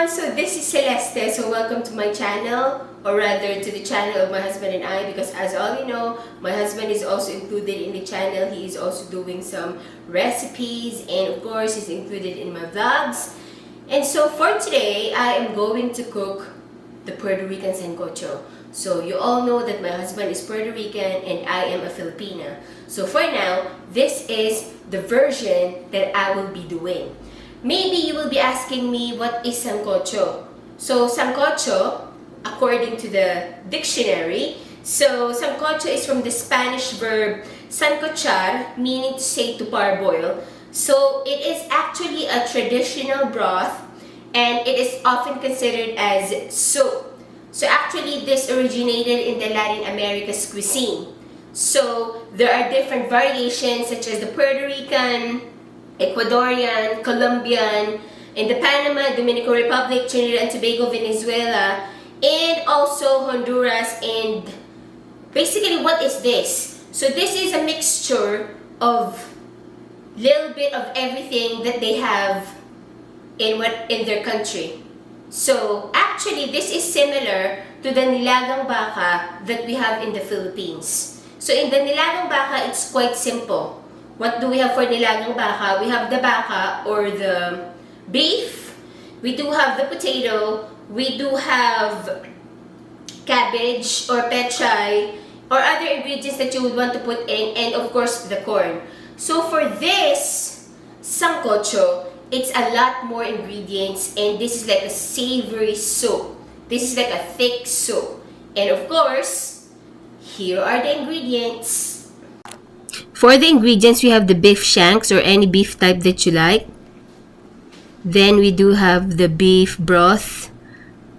everyone, so this is Celeste, so welcome to my channel, or rather to the channel of my husband and I, because as all you know, my husband is also included in the channel. He is also doing some recipes, and of course he's included in my vlogs. And so for today, I am going to cook the Puerto Rican Sancocho. So you all know that my husband is Puerto Rican and I am a Filipina. So for now, this is the version that I will be doing. Maybe you will be asking me, what is sancocho? So sancocho, according to the dictionary, so sancocho is from the Spanish verb sancochar, meaning to say to parboil. So it is actually a traditional broth and it is often considered as soup. So actually this originated in the Latin America's cuisine. So there are different variations such as the Puerto Rican, Ecuadorian, Colombian, in the Panama, Dominican Republic, Trinidad and Tobago, Venezuela, and also Honduras. And basically, what is this? So this is a mixture of little bit of everything that they have in their country. So actually, this is similar to the nilagang baka that we have in the Philippines. So in the nilagang baka, it's quite simple. What do we have for nilagang baka? We have the baka or the beef. We do have the potato. We do have cabbage or pechay or other ingredients that you would want to put in, and of course the corn. So for this sancocho, it's a lot more ingredients, and this is like a savory soup. This is like a thick soup. And of course, here are the ingredients. For the ingredients, we have the beef shanks or any beef type that you like. Then we do have the beef broth,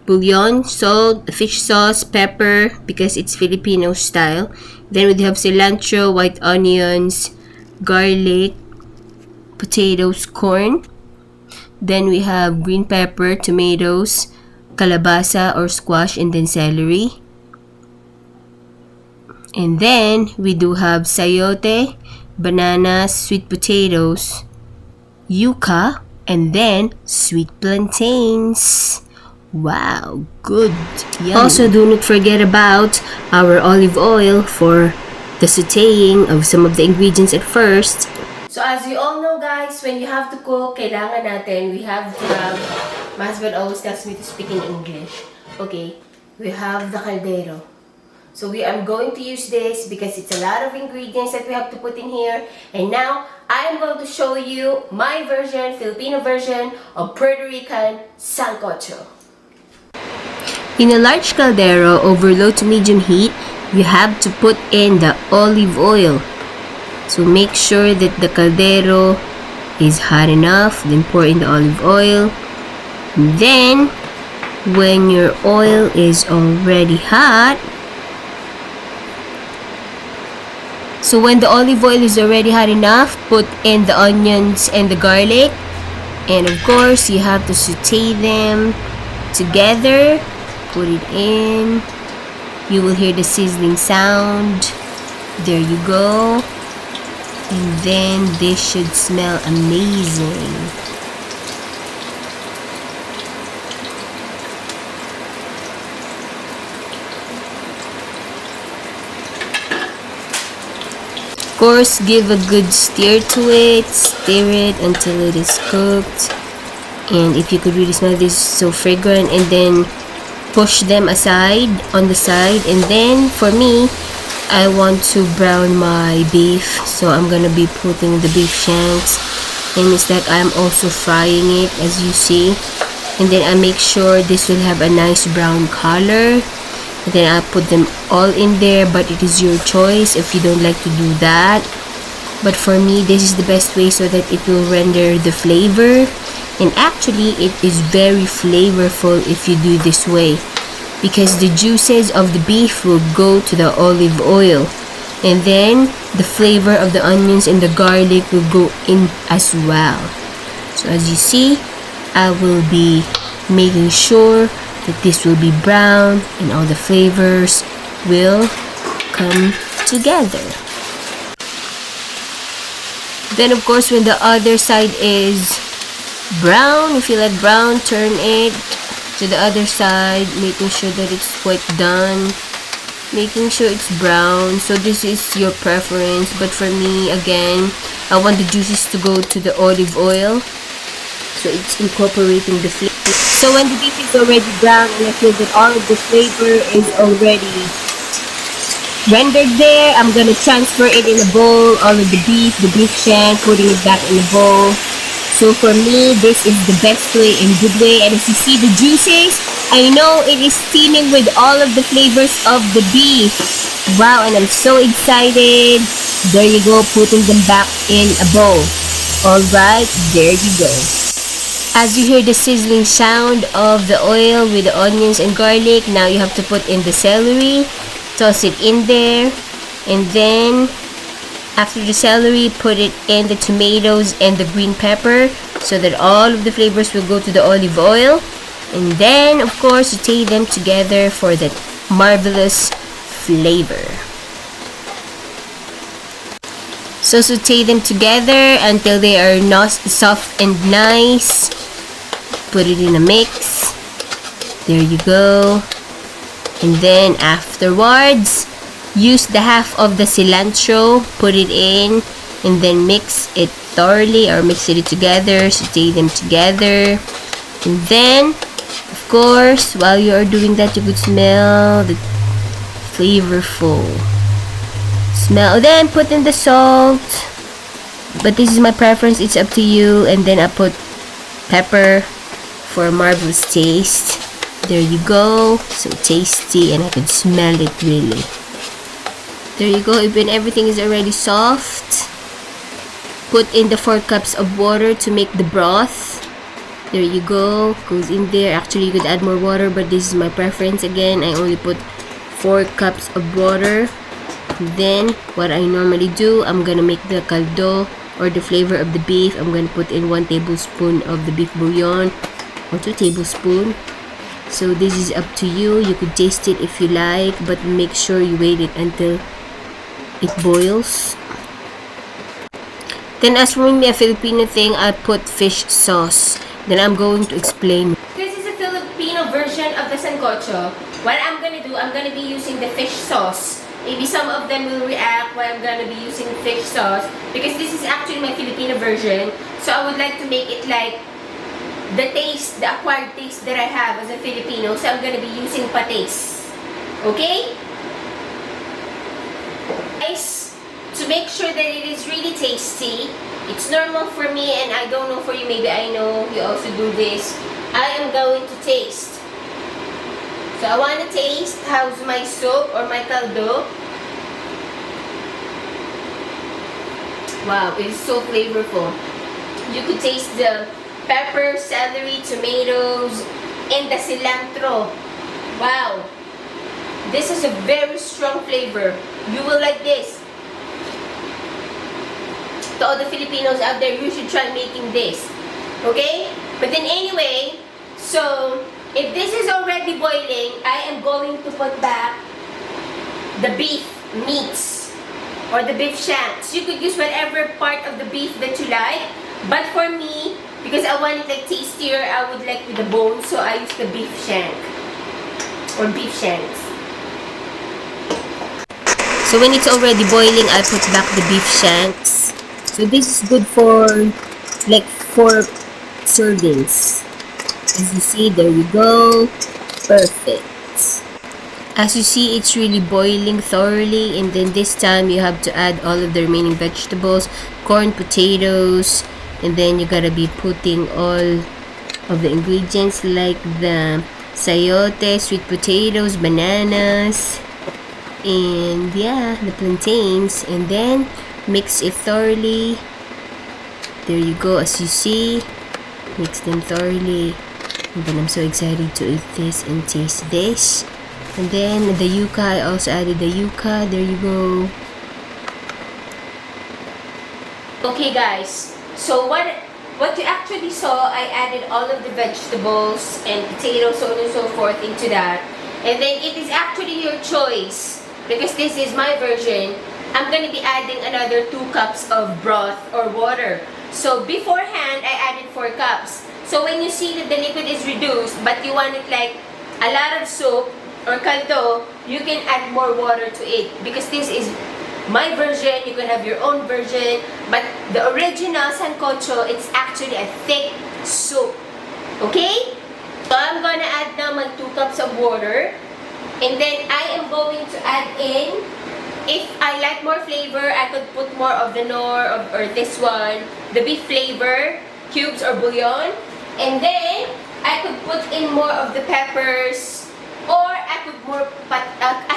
bouillon, salt, fish sauce, pepper, because it's Filipino style. Then we do have cilantro, white onions, garlic, potatoes, corn. Then we have green pepper, tomatoes, kalabasa or squash, and then celery. And then we do have sayote, bananas, sweet potatoes, yuca, and then sweet plantains. Wow, good. Yummy. Also, do not forget about our olive oil for the sautéing of some of the ingredients at first. So as you all know guys, when you have to cook, kailangan natin, we have to have, my husband always tells me to speak in English. Okay, we have the caldero. So I'm going to use this because it's a lot of ingredients that we have to put in here. And now, I am going to show you my version, Filipino version of Puerto Rican Sancocho. In a large caldero over low to medium heat, you have to put in the olive oil. So make sure that the caldero is hot enough, then pour in the olive oil. And then, when your oil is already hot, so when the olive oil is already hot enough, put in the onions and the garlic. And of course, you have to saute them together. Put it in. You will hear the sizzling sound. There you go. And then this should smell amazing. Of course, give a good stir to it. Stir it until it is cooked. And if you could really smell this, so fragrant. And then push them aside on the side. And then for me, I want to brown my beef. So I'm gonna be putting the beef shanks. And it's like I'm also frying it, as you see. And then I make sure this will have a nice brown color. And then I put them all in there, but it is your choice if you don't like to do that. But for me, this is the best way so that it will render the flavor. And actually, it is very flavorful if you do this way, because the juices of the beef will go to the olive oil. And then, the flavor of the onions and the garlic will go in as well. So as you see, I will be making sure that this will be brown and all the flavors will come together. Then of course, when the other side is brown. If you like brown, turn it to the other side, making sure that it's quite done. Making sure it's brown. So this is your preference, but for me, again, I want the juices to go to the olive oil, so it's incorporating the flavor. So when the beef is already brown and I feel that all of the flavor is already rendered there, I'm gonna transfer it in a bowl, all of the beef shank, putting it back in the bowl. So for me, this is the best way and good way. And as you see the juices, I know it is steaming with all of the flavors of the beef. Wow, and I'm so excited. There you go, putting them back in a bowl. Alright, there you go. As you hear the sizzling sound of the oil with the onions and garlic, now you have to put in the celery. Toss it in there. And then, after the celery, put it in the tomatoes and the green pepper so that all of the flavors will go to the olive oil. And then, of course, saute them together for that marvelous flavor. So saute them together until they are soft and nice. Put it in a mix. There you go. And then afterwards, use the half of the cilantro, put it in, and then mix it thoroughly, or mix it together, saute them together. And then, of course, while you are doing that, you could smell the flavorful smell. Then put in the salt, but this is my preference, it's up to you. And then I put pepper for a marvelous taste. There you go, so tasty, and I can smell it really. There you go. Even everything is already soft, put in the 4 cups of water to make the broth. There you go, goes in there. Actually, you could add more water, but this is my preference. Again, I only put 4 cups of water. Then what I normally do, I'm gonna make the caldo, or the flavor of the beef. I'm gonna put in 1 tablespoon of the beef bouillon, or 2 tablespoons. So this is up to you. You could taste it if you like, but make sure you wait it until it boils. Then as for me, a Filipino thing, I put fish sauce. Then I'm going to explain. This is a Filipino version of the sancocho. What I'm gonna do, I'm gonna be using the fish sauce. Maybe some of them will react why I'm gonna be using fish sauce, because this is actually my Filipino version. So I would like to make it like the taste, the acquired taste that I have as a Filipino. So I'm gonna be using patis. Okay? Guys, to make sure that it is really tasty, it's normal for me, and I don't know for you, maybe I know you also do this. I am going to taste. So I want to taste how's my soup or my caldo. Wow, it is so flavorful. You could taste the pepper, celery, tomatoes, and the cilantro. Wow, this is a very strong flavor. You will like this. To all the Filipinos out there, you should try making this. Okay? But then anyway, so if this is already boiling, I am going to put back the beef meats or the beef shanks. You could use whatever part of the beef that you like. But for me, because I want it like tastier, I would like with the bone, so I use the beef shank or beef shanks. So when it's already boiling, I put back the beef shanks. So this is good for like 4 servings. As you see, there you go. Perfect. As you see, it's really boiling thoroughly, and then this time you have to add all of the remaining vegetables, corn, potatoes, and then you gotta be putting all of the ingredients like the sayote, sweet potatoes, bananas, and yeah, the plantains, and then mix it thoroughly. There you go. As you see, mix them thoroughly. And then I'm so excited to eat this and taste this. And then the yuca, I also added the yuca. There you go. Okay guys, so what you actually saw, I added all of the vegetables and potatoes, so on and so forth into that. And then it is actually your choice, because this is my version. I'm going to be adding another 2 cups of broth or water. So beforehand, I added 4 cups. So when you see that the liquid is reduced, but you want it like a lot of soup or caldo, you can add more water to it. Because this is my version, you can have your own version. But the original sancocho, it's actually a thick soup. Okay? So I'm gonna add now my 2 cups of water. And then I am going to add in, if I like more flavor, I could put more of the nor or this one, the beef flavor, cubes or bouillon. And then I could put in more of the peppers, or I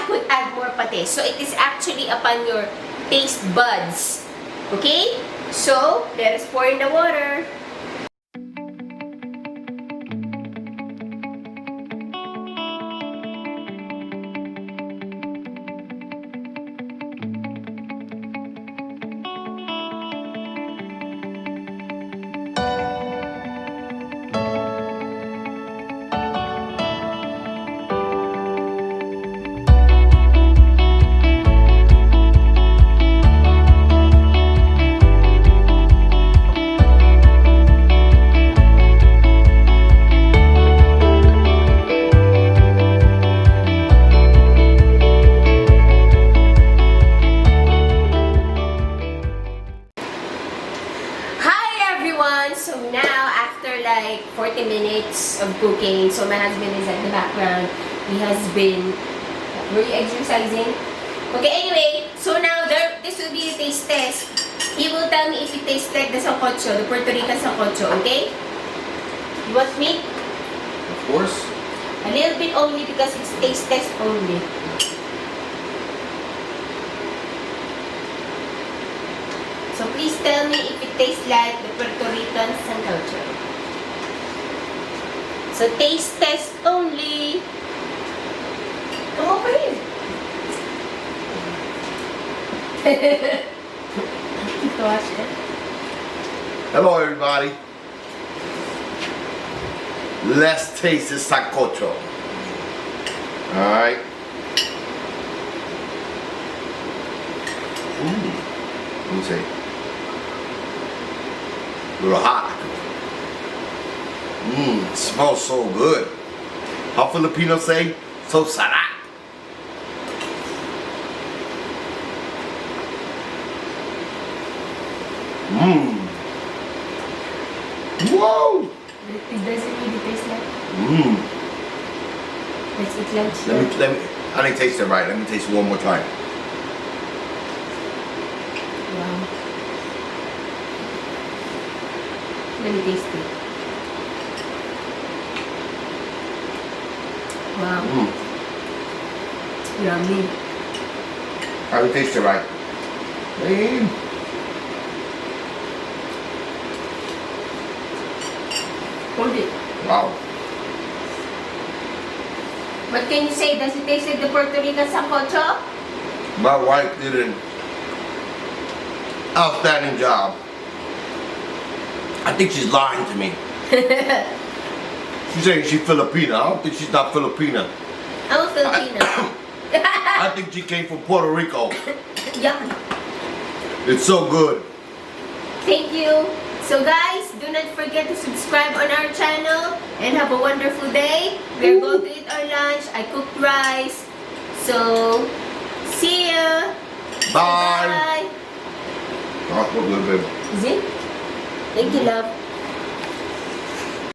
could add more pate. So it is actually upon your taste buds. Okay? So let us pour in the water. So now, after like 40 minutes of cooking, so my husband is at the background. He has been really exercising. Okay, anyway, so now this will be a taste test. He will tell me if it tastes like the sancocho, the Puerto Rican sancocho, okay? You want me? Of course. A little bit only because it's taste test only. So please tell me if it tastes like the Puerto Rican Sancocho. So taste test only. Come over here. Hello, everybody. Let's taste this sancocho. All right. Let me see. A little hot. It smells so good. How Filipinos say? So sarap. Whoa! Does it really taste like? Let's eat lunch. Let me. I didn't taste it right. Let me taste it one more time. Wow. Let me taste it. Wow. Yummy. I didn't taste it right. Man. Hold it. Wow. What can you say? Does it taste like the Puerto Rican Sancocho? My wife did an outstanding job. I think she's lying to me. She's saying she's Filipina. I don't think she's not Filipina. I'm a Filipino. I think she came from Puerto Rico. Yum. It's so good. Thank you. So guys, do not forget to subscribe on our channel and have a wonderful day. We're going to eat our lunch. I cooked rice. So, see ya. Bye. Bye. Oh, a little bit. Is it? Thank you, love.